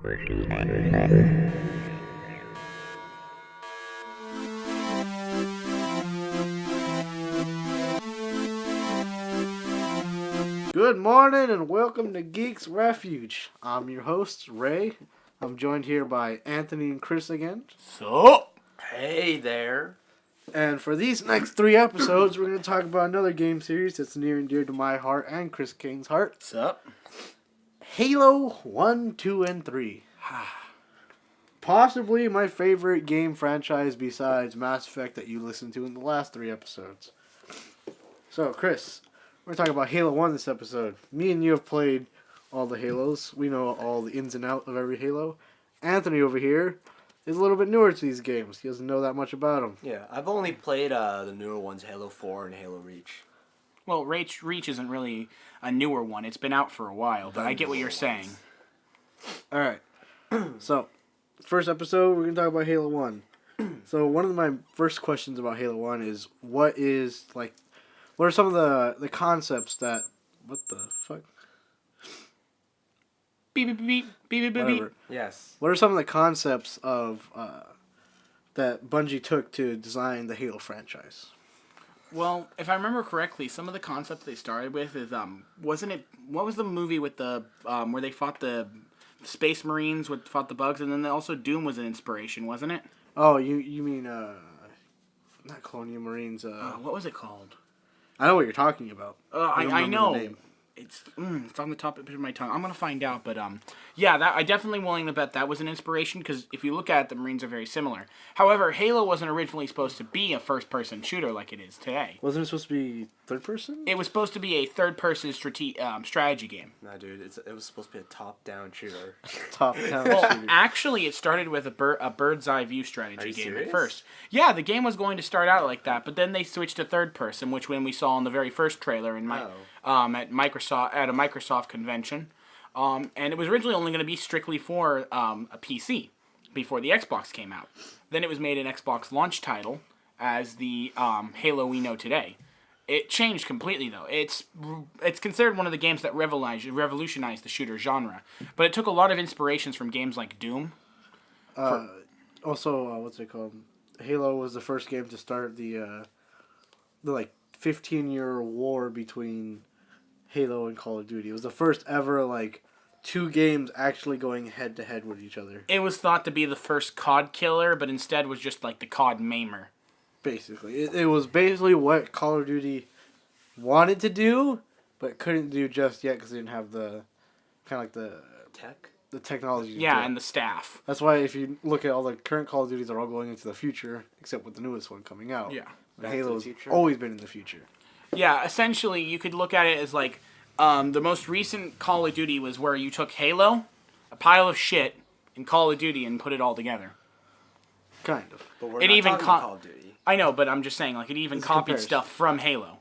Good morning and welcome to Geek's Refuge. I'm your host, Ray. I'm joined here by Anthony and Chris again. So, hey there. And for these next 3 episodes, we're going to talk about another game series that's near and dear to my heart and Chris King's heart. What's up? Halo 1, 2, and 3. Possibly my favorite game franchise besides Mass Effect that you listened to in the last 3 episodes. So, Chris, we're talking about Halo 1 this episode. Me and you have played all the Halos. We know all the ins and outs of every Halo. Anthony over here is a little bit newer to these games. He doesn't know that much about them. Yeah, I've only played the newer ones, Halo 4 and Halo Reach. Well, Reach isn't really a newer one. It's been out for a while, but I get what you're saying. Alright. So, first episode, we're going to talk about Halo 1. So, one of my first questions about Halo 1 is, what are some of the concepts that... What the fuck? Beep, beep, beep, beep, beep, beep, beep. Yes. What are some of the concepts of that Bungie took to design the Halo franchise? Well, if I remember correctly, some of the concepts they started with is wasn't it? What was the movie with the where they fought the Space Marines, fought the bugs, and then also Doom was an inspiration, wasn't it? Oh, you mean not Colonial Marines? What was it called? I know what you're talking about. I know. It's on the top of my tongue. I'm gonna find out, but yeah, I definitely willing to bet that was an inspiration because if you look at it, the Marines are very similar. However, Halo wasn't originally supposed to be a first-person shooter like it is today. Wasn't it supposed to be third person? It was supposed to be a third-person strategy game. Nah, dude, it was supposed to be a top-down shooter. Top-down Well, shooter. actually, it started with a bird's eye view strategy game serious? at first. Yeah, the game was going to start out like that, but then they switched to third person, which when we saw in the very first trailer at a Microsoft convention, and it was originally only going to be strictly for a PC before the Xbox came out. Then it was made an Xbox launch title as the Halo we know today. It changed completely though. It's considered one of the games that revolutionized the shooter genre, but it took a lot of inspirations from games like Doom. Also, what's it called? Halo was the first game to start the 15-year war between Halo and Call of Duty. It was the first ever 2 games actually going head to head with each other. It was thought to be the first COD killer, but instead was just like the COD maimer. Basically, it was basically what Call of Duty wanted to do, but couldn't do just yet because they didn't have the the technology. Yeah, and the staff. That's why if you look at all the current Call of Duties, they're all going into the future, except with the newest one coming out. Yeah. Halo's always been in the future. Yeah, essentially, you could look at it as the most recent Call of Duty was where you took Halo, a pile of shit, and Call of Duty and put it all together. Kind of. But we're not talking about Call of Duty. I know, but I'm just saying, it even copied stuff from Halo.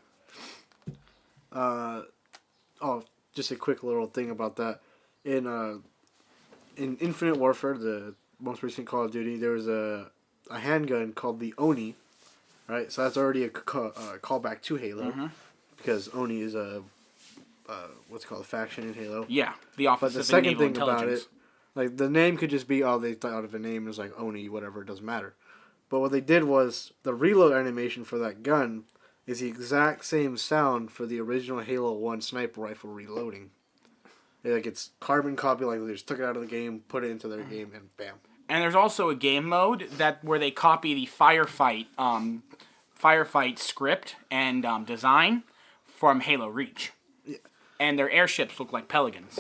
Just a quick little thing about that. In Infinite Warfare, the most recent Call of Duty, there was a handgun called the Oni, right? So that's already a callback to Halo, because Oni is a faction in Halo. Yeah, the Office But the of second Naval thing about it, Intelligence. the name could just be, they thought of a name, it was like Oni, whatever, it doesn't matter. But what they did was, the reload animation for that gun is the exact same sound for the original Halo 1 sniper rifle reloading. It's carbon copy, they just took it out of the game, put it into their game, and bam. And there's also a game mode where they copy the firefight script and design from Halo Reach. Yeah. And their airships look like pelicans.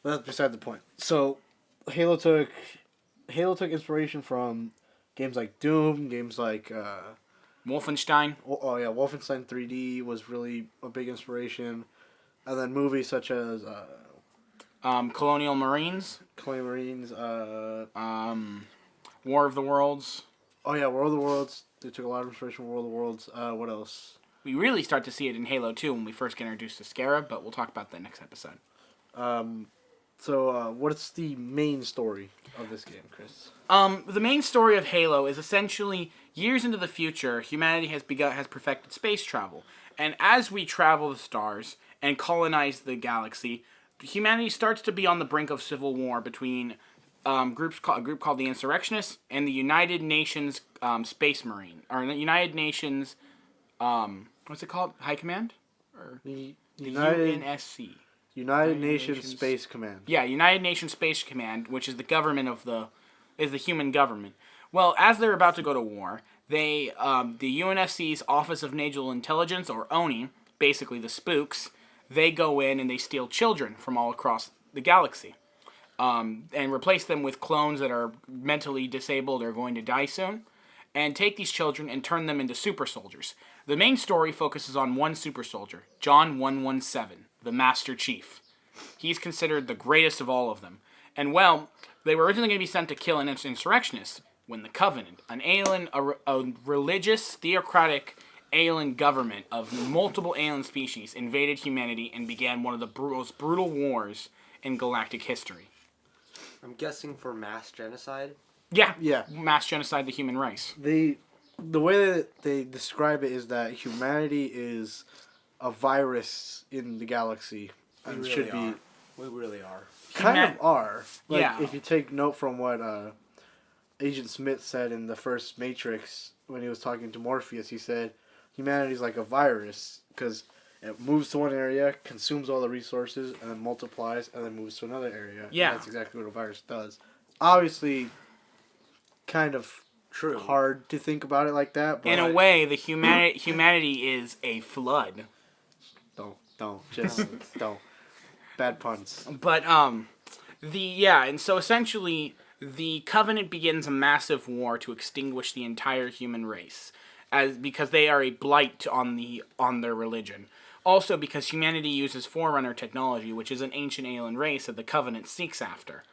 That's beside the point. So, Halo took inspiration from games like Doom, games like Wolfenstein. Wolfenstein 3D was really a big inspiration, and then movies such as Colonial Marines. War of the Worlds. Oh yeah, War of the Worlds. They took a lot of inspiration from War of the Worlds. What else? We really start to see it in Halo 2 when we first get introduced to Scarab, but we'll talk about that next episode. So, what's the main story of this game, Chris? The main story of Halo is essentially years into the future, humanity has perfected space travel. And as we travel the stars and colonize the galaxy, humanity starts to be on the brink of civil war between a group called the Insurrectionists and the United Nations Space Marine, or the United Nations, what's it called? High Command? Or The the United UNSC. United Nations Space Command. Yeah, United Nations Space Command, which is the government is the human government. Well, as they're about to go to war, the UNSC's Office of Naval Intelligence, or ONI, basically the spooks, they go in and they steal children from all across the galaxy, and replace them with clones that are mentally disabled or going to die soon, and take these children and turn them into super soldiers. The main story focuses on one super soldier, John 117, the Master Chief. He's considered the greatest of all of them. And well, they were originally going to be sent to kill an insurrectionist when the Covenant, a religious, theocratic alien government of multiple alien species, invaded humanity and began one of the most brutal wars in galactic history. I'm guessing for mass genocide. Yeah. Mass genocide of the human race. The way that they describe it is that humanity is a virus in the galaxy. And We should really be. We really are. Kind of are. Like, Yeah. if you take note from what Agent Smith said in the first Matrix when he was talking to Morpheus, he said humanity's like a virus because it moves to one area, consumes all the resources, and then multiplies, and then moves to another area. Yeah. And that's exactly what a virus does. Obviously, kind of True. hard to think about it like that. But In a way, the humanity is a flood. Don't. Bad puns. But and so essentially the Covenant begins a massive war to extinguish the entire human race, because they are a blight on their religion. Also because humanity uses Forerunner technology, which is an ancient alien race that the Covenant seeks after.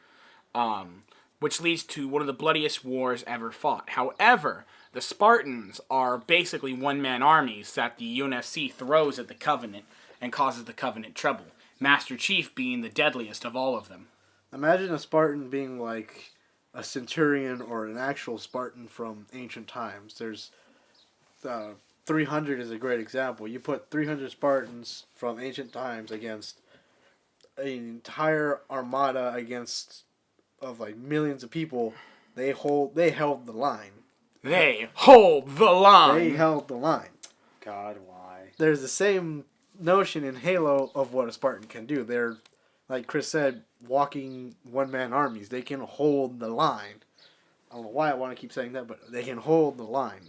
Which leads to one of the bloodiest wars ever fought. However, the Spartans are basically one-man armies that the UNSC throws at the Covenant and causes the Covenant trouble. Master Chief being the deadliest of all of them. Imagine a Spartan being like a centurion or an actual Spartan from ancient times. There's 300 is a great example. You put 300 Spartans from ancient times against an entire armada of like millions of people. They held the line. They hold the line. They held the line. God, why? There's the same notion in Halo of what a Spartan can do. They're, like Chris said, walking one-man armies. They can hold the line. I don't know why I want to keep saying that, but they can hold the line.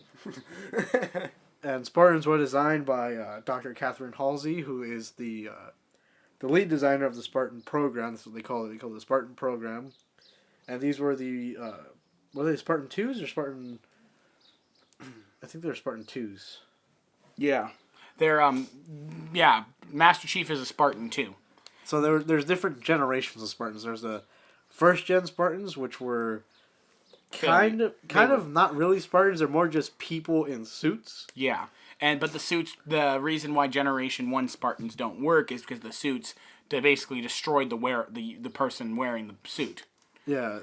And Spartans were designed by Dr. Catherine Halsey, who is the lead designer of the Spartan program. That's what they call it. They call it the Spartan program. And these were were they Spartan 2s or Spartan... I think they were Spartan 2s. Yeah. They're, Master Chief is a Spartan too. So there's different generations of Spartans. There's the first gen Spartans, which were kind of not really Spartans. They're more just people in suits. Yeah. But the suits, the reason why Generation 1 Spartans don't work is because the suits, they basically destroyed the person wearing the suit. Yeah.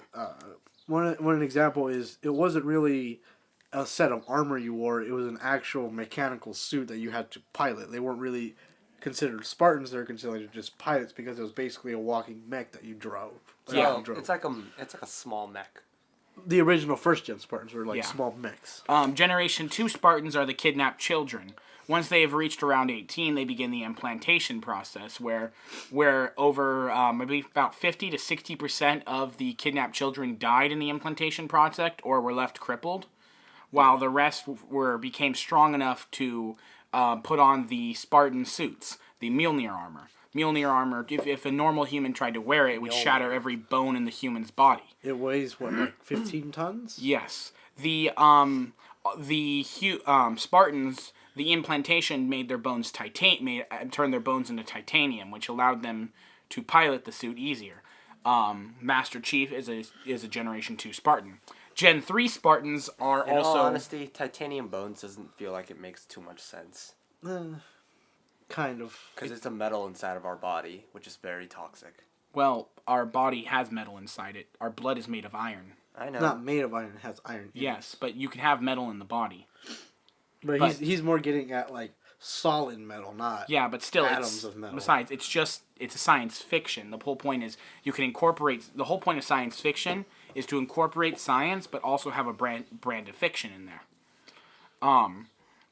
One example is it wasn't really a set of armor you wore. It was an actual mechanical suit that you had to pilot. They weren't really considered Spartans. They were considered just pilots because it was basically a walking mech that you drove. Yeah, it's like a small mech. The original first gen Spartans were like small mechs. Generation 2 Spartans are the kidnapped children. Once they have reached around 18, they begin the implantation process, where over, I believe, about 50 to 60% of the kidnapped children died in the implantation project or were left crippled, while the rest became strong enough to put on the Spartan suits, the Mjolnir armor. Mjolnir armor, if a normal human tried to wear it, it would shatter every bone in the human's body. It weighs, what, like 15 tons? Yes. The Spartans, the implantation made their bones turned their bones into titanium, which allowed them to pilot the suit easier. Master Chief is a Generation 2 Spartan. Gen 3 Spartans are In also... all honesty, titanium bones doesn't feel like it makes too much sense. Kind of. Because it's a metal inside of our body, which is very toxic. Well, our body has metal inside it. Our blood is made of iron. I know. It's not made of iron, it has iron in Yes, but you can have metal in the body. But he's more getting at, like, solid metal, not Yeah, but still, atoms of metal. Besides, it's a science fiction. The whole point is you can incorporate. The whole point of science fiction is to incorporate science, but also have a brand of fiction in there.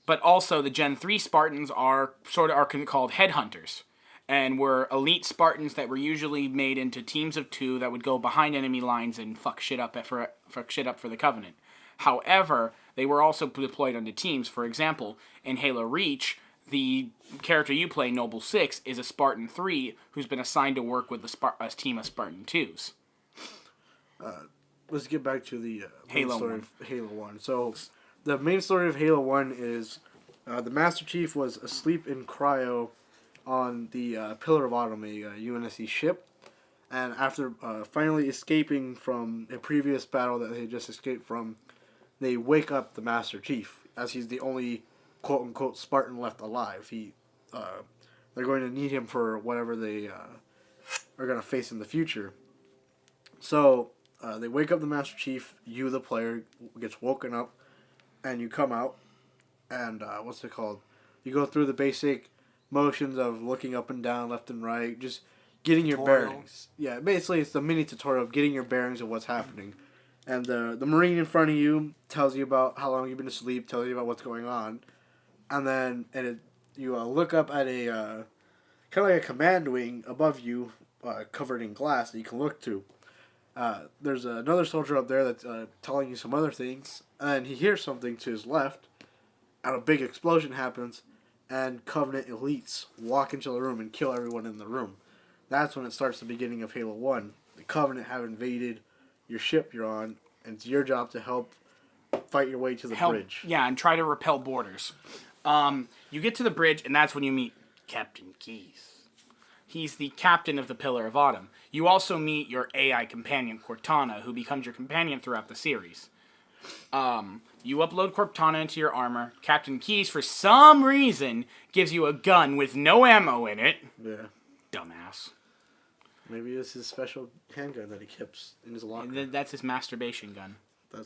But also the Gen 3 Spartans are called headhunters, and were elite Spartans that were usually made into teams of 2 that would go behind enemy lines and fuck shit up for the Covenant. However, they were also deployed onto teams. For example, in Halo Reach, the character you play, Noble 6, is a Spartan 3 who's been assigned to work with a team of Spartan 2s. Let's get back to the Halo story 1. of Halo 1. So, the main story of Halo 1 is the Master Chief was asleep in cryo on the Pillar of Autumn, a UNSC ship. And after finally escaping from a previous battle that they just escaped from, they wake up the Master Chief, as he's the only quote-unquote Spartan left alive. They're going to need him for whatever they are going to face in the future. So, they wake up the Master Chief, you, the player, gets woken up, and you come out, and what's it called? You go through the basic motions of looking up and down, left and right, just getting your bearings. Yeah, basically it's the mini tutorial of getting your bearings of what's happening. And the Marine in front of you tells you about how long you've been asleep, tells you about what's going on. And then you look up at a kind of like a command wing above you, covered in glass that you can look to. There's another soldier up there that's telling you some other things, and he hears something to his left, and a big explosion happens, and Covenant elites walk into the room and kill everyone in the room. That's when it starts the beginning of Halo 1. The Covenant have invaded your ship you're on, and it's your job to help fight your way to the bridge. Yeah, and try to repel borders. You get to the bridge, and that's when you meet Captain Keyes. He's the captain of the Pillar of Autumn. You also meet your AI companion, Cortana, who becomes your companion throughout the series. You upload Cortana into your armor. Captain Keyes, for some reason, gives you a gun with no ammo in it. Yeah. Dumbass. Maybe it's his special handgun that he keeps in his locker. That's his masturbation gun. I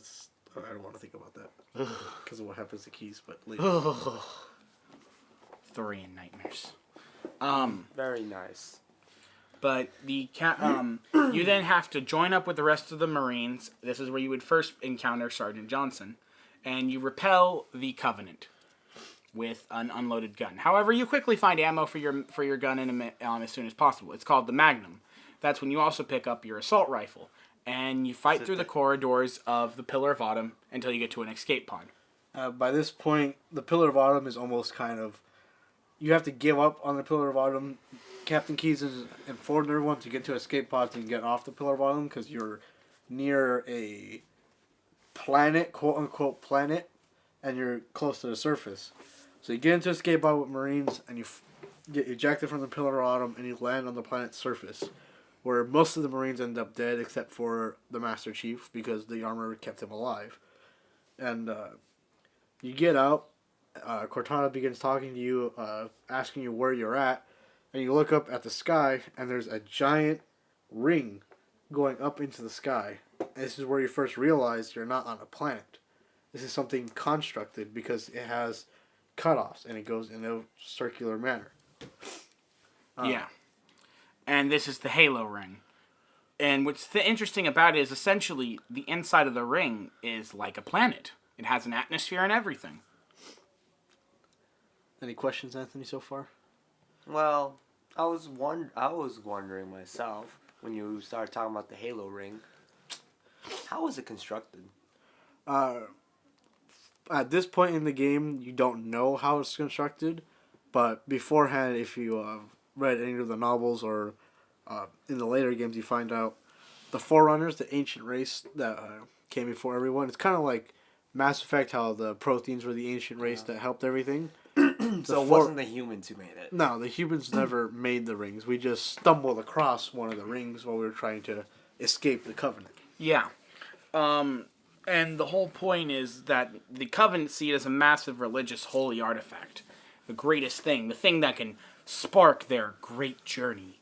don't want to think about that. Because of what happens to Keyes, but later. 3 in nightmares. Very nice. But you then have to join up with the rest of the Marines. This is where you would first encounter Sergeant Johnson, and you repel the Covenant with an unloaded gun. However, you quickly find ammo for your gun as soon as possible. It's called the Magnum. That's when you also pick up your assault rifle, and you fight through the corridors of the Pillar of Autumn until you get to an escape pod. By this point, the Pillar of Autumn is almost kind of... You have to give up on the Pillar of Autumn. Captain Keyes is informed everyone to get to escape pods and get off the Pillar of Autumn because you're near a planet, quote-unquote planet, and you're close to the surface. So you get into escape pod with Marines, and you get ejected from the Pillar of Autumn, and you land on the planet's surface, where most of the Marines end up dead except for the Master Chief because the armor kept him alive. And you get out. Cortana begins talking to you, asking you where you're at, and you look up at the sky, and there's a giant ring going up into the sky. And this is where you first realize you're not on a planet. This is something constructed because it has cutoffs, and it goes in a circular manner. Yeah. And this is the Halo ring. And what's interesting about it is essentially the inside of the ring is like a planet. It has an atmosphere and everything. Any questions, Anthony, so far? Well, I was wondering myself when you started talking about the Halo ring. How was it constructed? At this point in the game, you don't know how it's constructed, but beforehand, if you read any of the novels or in the later games, you find out the Forerunners, the ancient race that came before everyone. It's kind of like Mass Effect, how the Protheans were the ancient race that helped everything. So it wasn't the humans who made it? No, the humans never made the rings. We just stumbled across one of the rings while we were trying to escape the Covenant. Yeah. And the whole point is that the Covenant see it as a massive religious holy artifact. The greatest thing. The thing that can spark their great journey.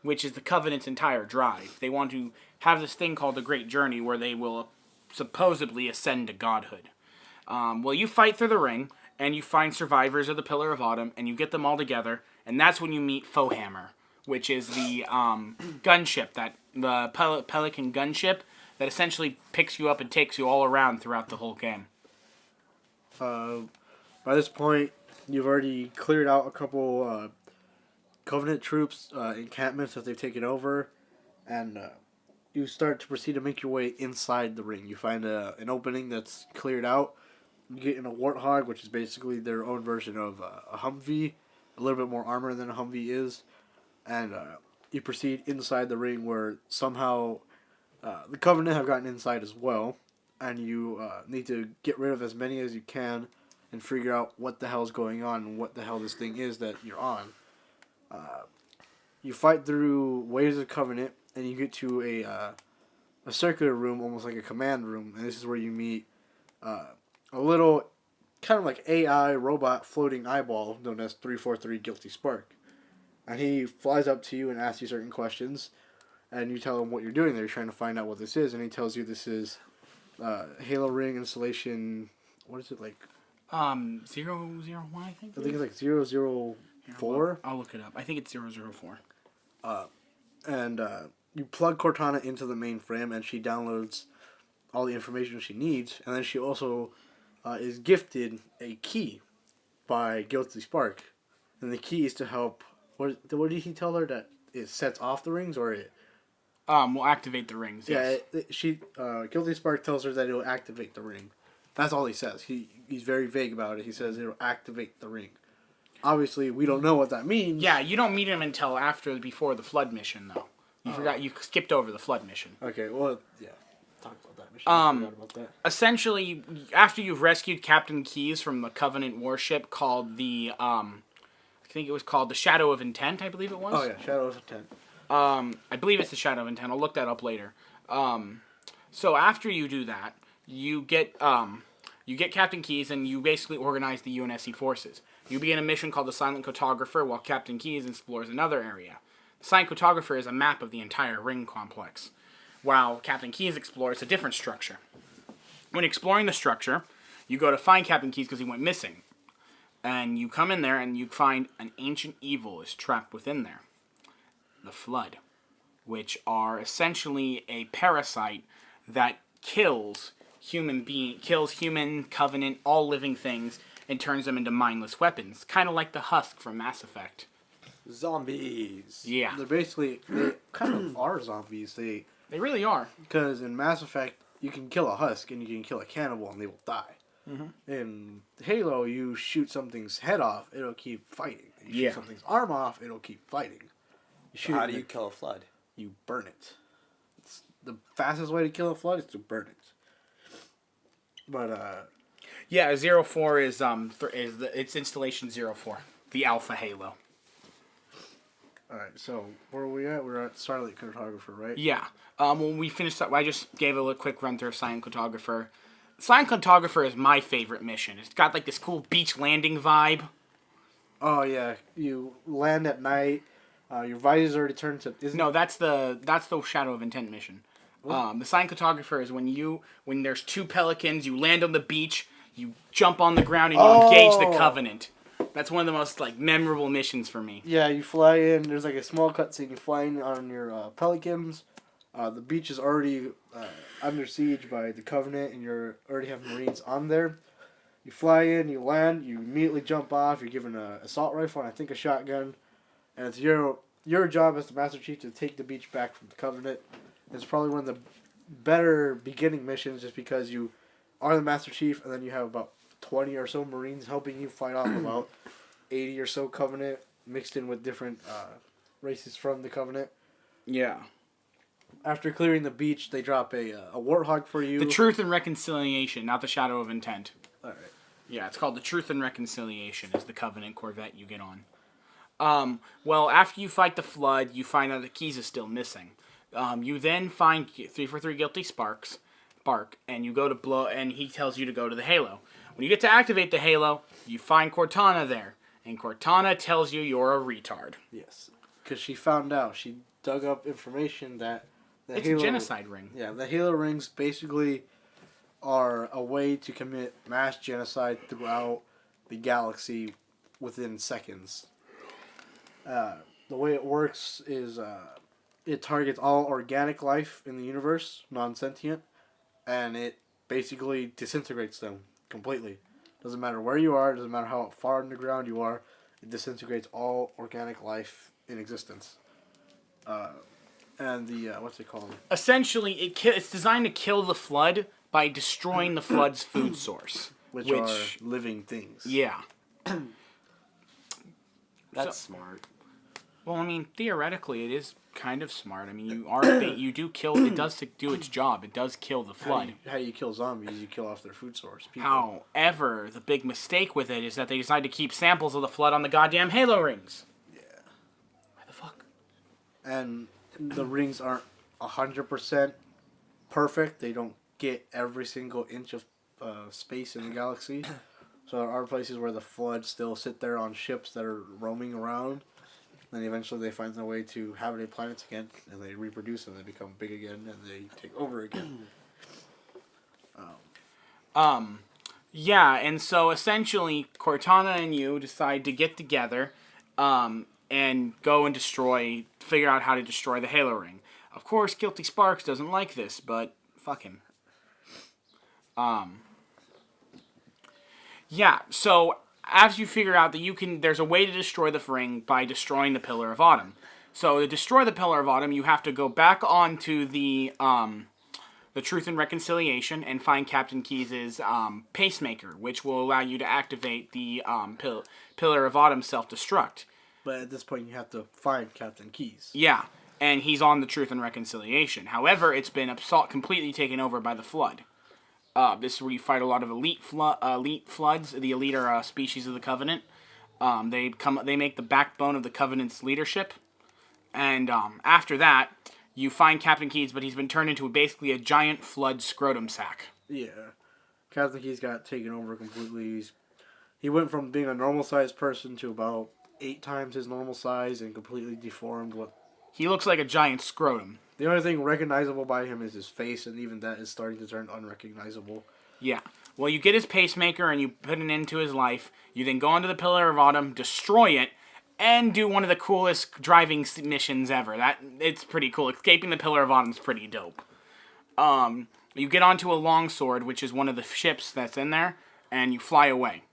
Which is the Covenant's entire drive. They want to have this thing called the Great Journey where they will supposedly ascend to godhood. Well, you fight through the ring, and you find survivors of the Pillar of Autumn, and you get them all together, and that's when you meet Foehammer, which is the gunship, the Pelican gunship that essentially picks you up and takes you all around throughout the whole game. By this point, you've already cleared out a couple Covenant troops encampments that they've taken over, and you start to proceed to make your way inside the ring. You find an opening that's cleared out. You get in a Warthog, which is basically their own version of a Humvee, a little bit more armor than a Humvee is, and you proceed inside the ring where somehow the Covenant have gotten inside as well, and you need to get rid of as many as you can and figure out what the hell's going on and what the hell this thing is that you're on. You fight through waves of Covenant, and you get to a circular room, almost like a command room, and this is where you meet a little kind of like AI robot floating eyeball known as 343 Guilty Spark. And he flies up to you and asks you certain questions, and you tell him what you're doing there. You're trying to find out what this is, and he tells you this is Halo Ring installation. What is it like? 001, I think. I think it's like 004. I'll look it up. I think it's 004. And you plug Cortana into the mainframe, and she downloads all the information she needs, and then she also is gifted a key by Guilty Spark, and the key is to help. What did he tell her, that it sets off the rings, or it? Will activate the rings. Yes. Yeah, Guilty Spark tells her that it will activate the ring. That's all he says. He's very vague about it. He says it'll activate the ring. Obviously, we don't know what that means. Yeah, you don't meet him until before the Flood mission, though. You skipped over the Flood mission. Okay, well, yeah. Talk about that mission. I forgot about that. Essentially, after you've rescued Captain Keyes from the Covenant warship called I think it was called the Shadow of Intent, I believe it was. Oh, yeah, Shadow of Intent. I believe it's the Shadow of Intent. I'll look that up later. So after you do that, you get Captain Keyes, and you basically organize the UNSC forces. You begin a mission called the Silent Cartographer, while Captain Keyes explores another area. The Silent Cartographer is a map of the entire ring complex, while Captain Keyes explores a different structure. When exploring the structure, you go to find Captain Keyes because he went missing. And you come in there, and you find an ancient evil is trapped within there. The Flood, which are essentially a parasite that kills human, Covenant, all living things, and turns them into mindless weapons. Kind of like the Husk from Mass Effect. Zombies. Yeah. They kind of are zombies. They really are. Because in Mass Effect, you can kill a Husk and you can kill a cannibal and they will die. Mm-hmm. In Halo, you shoot something's head off, it'll keep fighting. You shoot something's arm off, it'll keep fighting. How do you kill a Flood? You burn it. It's the fastest way to kill a Flood is to burn it. But yeah, 04 is it's installation 04, the Alpha Halo. All right, so where are we at? We're at Silent Cartographer, right? Yeah. When we finished up, I just gave a quick run through of Silent Cartographer. Silent Cartographer is my favorite mission. It's got like this cool beach landing vibe. Oh yeah, you land at night. Your visor's already turned to. No, that's the Shadow of Intent mission. The Silent Cartographer is when there's two pelicans, you land on the beach, you jump on the ground, and you engage the Covenant. That's one of the most memorable missions for me. Yeah, you fly in. There's like a small cutscene. You fly in on your pelicans. The beach is already under siege by the Covenant, and you already have Marines on there. You fly in, you land, you immediately jump off. You're given an assault rifle and I think a shotgun, and it's your job as the Master Chief to take the beach back from the Covenant. It's probably one of the better beginning missions, just because you are the Master Chief, and then you have about 20 or so Marines helping you fight off about 80 or so Covenant, mixed in with different races from the Covenant. Yeah. After clearing the beach, they drop a Warthog for you. The Truth and Reconciliation, not the Shadow of Intent. All right. Yeah, it's called the Truth and Reconciliation, is the Covenant Corvette you get on. Well, after you fight the Flood, you find out that Keyes is still missing. You then find 343 Guilty Spark, and you go to and he tells you to go to the Halo. When you get to activate the Halo, you find Cortana there, and Cortana tells you you're a retard. Yes, because she found out. She dug up information that it's a genocide ring. Yeah, the Halo rings basically are a way to commit mass genocide throughout the galaxy within seconds. The way it works is it targets all organic life in the universe, non-sentient, and it basically disintegrates them completely. Doesn't matter where you are, doesn't matter how far underground you are, it disintegrates all organic life in existence. And the, what's it called? Essentially, it's designed to kill the Flood by destroying the Flood's food source. Which are living things. Yeah. That's smart. Well, I mean, theoretically, it is kind of smart. I mean, you do kill. It does do its job. It does kill the Flood. How you kill zombies? You kill off their food source. People. However, the big mistake with it is that they decided to keep samples of the Flood on the goddamn Halo rings. Yeah. Why the fuck? And the rings aren't 100% perfect. They don't get every single inch of space in the galaxy. So there are places where the Flood still sit there on ships that are roaming around. Then eventually they find their way to habitable planets again, and they reproduce and they become big again, and they take over again. Yeah, and so essentially, Cortana and you decide to get together, and go and figure out how to destroy the Halo ring. Of course, Guilty Sparks doesn't like this, but fuck him. Yeah, so as you figure out that there's a way to destroy the ring by destroying the Pillar of Autumn. So to destroy the Pillar of Autumn, you have to go back onto the Truth and Reconciliation and find Captain Keyes' pacemaker, which will allow you to activate the Pillar of Autumn self-destruct. But at this point, you have to find Captain Keyes. Yeah, and he's on the Truth and Reconciliation. However, it's been completely taken over by the Flood. This is where you fight a lot of elite Floods. The elite are a species of the Covenant. They make the backbone of the Covenant's leadership. And after that, you find Captain Keyes, but he's been turned into basically a giant Flood scrotum sack. Yeah. Captain Keyes got taken over completely. He went from being a normal-sized person to about 8 times his normal size and completely deformed. He looks like a giant scrotum. The only thing recognizable by him is his face, and even that is starting to turn unrecognizable. Yeah. Well, you get his pacemaker and you put it into his life. You then go onto the Pillar of Autumn, destroy it, and do one of the coolest driving missions ever. It's pretty cool. Escaping the Pillar of Autumn is pretty dope. You get onto a longsword, which is one of the ships that's in there, and you fly away.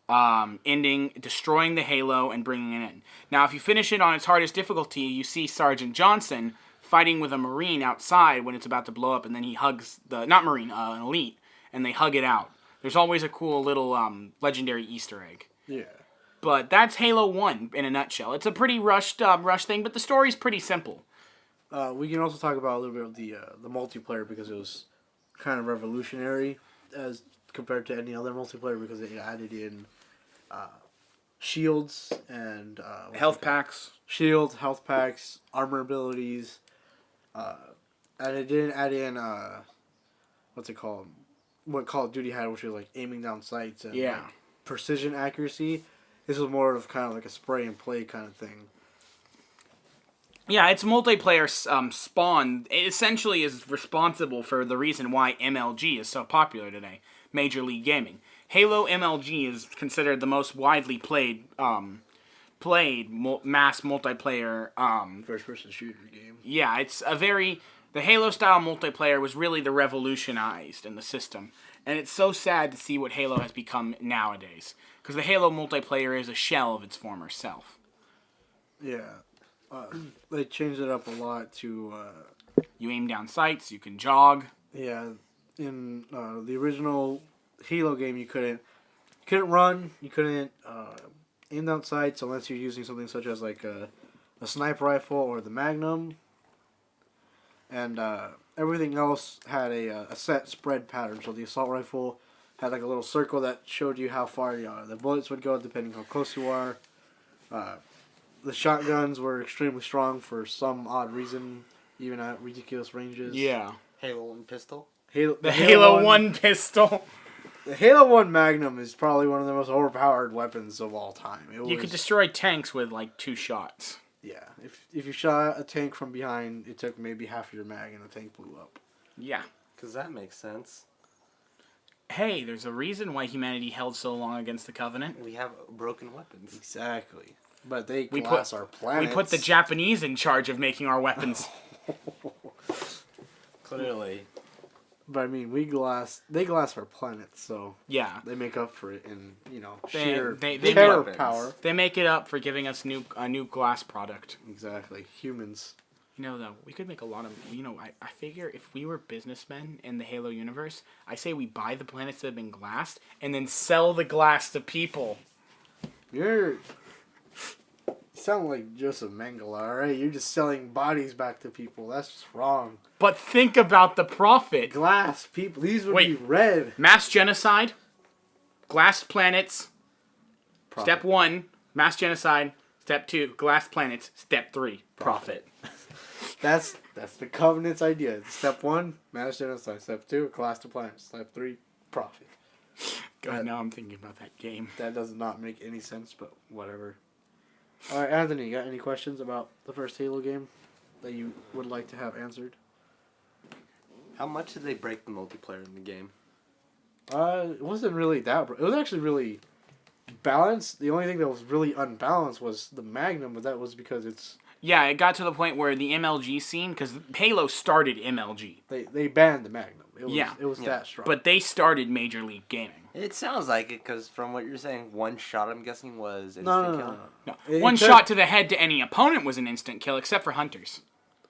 Destroying the Halo and bringing it in. Now, if you finish it on its hardest difficulty, you see Sergeant Johnson fighting with a Marine outside when it's about to blow up, and then he hugs an elite, and they hug it out. There's always a cool little legendary Easter egg. Yeah. But that's Halo 1 in a nutshell. It's a pretty rushed thing, but the story's pretty simple. We can also talk about a little bit of the multiplayer, because it was kind of revolutionary as compared to any other multiplayer, because it added in shields and Health packs. Shields, health packs, armor abilities, and it didn't add in what's it called? What Call of Duty had, which was like aiming down sights and like, precision accuracy. This was more of kind of like a spray and play kind of thing. Yeah, its multiplayer spawn essentially is responsible for the reason why MLG is so popular today. Major League Gaming. Halo MLG is considered the most widely played mass multiplayer First-person shooter game. Yeah, the Halo style multiplayer was really the revolutionized in the system, and it's so sad to see what Halo has become nowadays, because the Halo multiplayer is a shell of its former self. Yeah, they changed it up a lot to. You aim down sights, you can jog. Yeah, in the original Halo game, you couldn't run, you couldn't aim down sights unless you're using something such as like a sniper rifle or the Magnum, and everything else had a set spread pattern. So the assault rifle had like a little circle that showed you how far the bullets would go depending how close you are. The shotguns were extremely strong for some odd reason, even at ridiculous ranges. Yeah. Halo 1 pistol? The Halo 1 pistol. The Halo 1 Magnum is probably one of the most overpowered weapons of all time. You could destroy tanks with like 2 shots. Yeah. If you shot a tank from behind, it took maybe half your mag and the tank blew up. Yeah. Because that makes sense. hey, there's a reason why humanity held so long against the Covenant. We have broken weapons. Exactly. But they We glass put- our planets. We put the Japanese in charge of making our weapons. Clearly. But I mean, they glass our planets, so Yeah. they make up for it in, They- sheer they terror weapons. power. They make it up for giving us a new glass product. Exactly. Humans. Though, we could make a lot of... I figure if we were businessmen in the Halo universe, I say we buy the planets that have been glassed and then sell the glass to people. You sound like Joseph Mengele, alright? You're just selling bodies back to people. That's just wrong. But think about the profit. Glass people. These would Wait. be red. Mass genocide, glassed planets. Profit. Step 1, mass genocide. Step 2, glassed planets. Step 3, profit. That's the Covenant's idea. Step 1, mass genocide. Step 2, glass to planets. Step 3, profit. God, now I'm thinking about that game. That does not make any sense, but whatever. Alright, Anthony, you got any questions about the first Halo game that you would like to have answered? How much did they break the multiplayer in the game? It wasn't really that. It was actually really balanced. The only thing that was really unbalanced was the Magnum, but that was because Yeah, it got to the point where the MLG scene, because Halo started MLG. they banned the Magnum. It was Yeah. that strong. But they started Major League Gaming. It sounds like it, because from what you're saying, one shot, I'm guessing, was instant No. kill. No. It One could- shot to the head to any opponent was an instant kill, except for Hunters.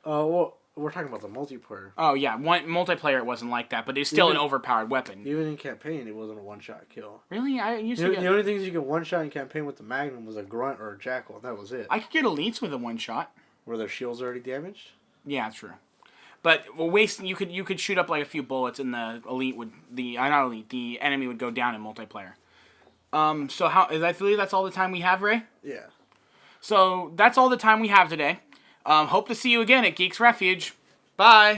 Well, we're talking about the multiplayer. Oh, yeah. Multiplayer, it wasn't like that, but it's still an Even- overpowered weapon. Even in campaign, it wasn't a one-shot kill. Really? I used The, to the get... only things you can one-shot in campaign with the Magnum was a grunt or a jackal. That was it. I could get elites with a one-shot. Were their shields already damaged? Yeah, true. But you could shoot up like a few bullets and the elite would the enemy would go down in multiplayer. So I believe that's all the time we have, Ray. Yeah. So that's all the time we have today. Hope to see you again at Geek's Refuge. Bye.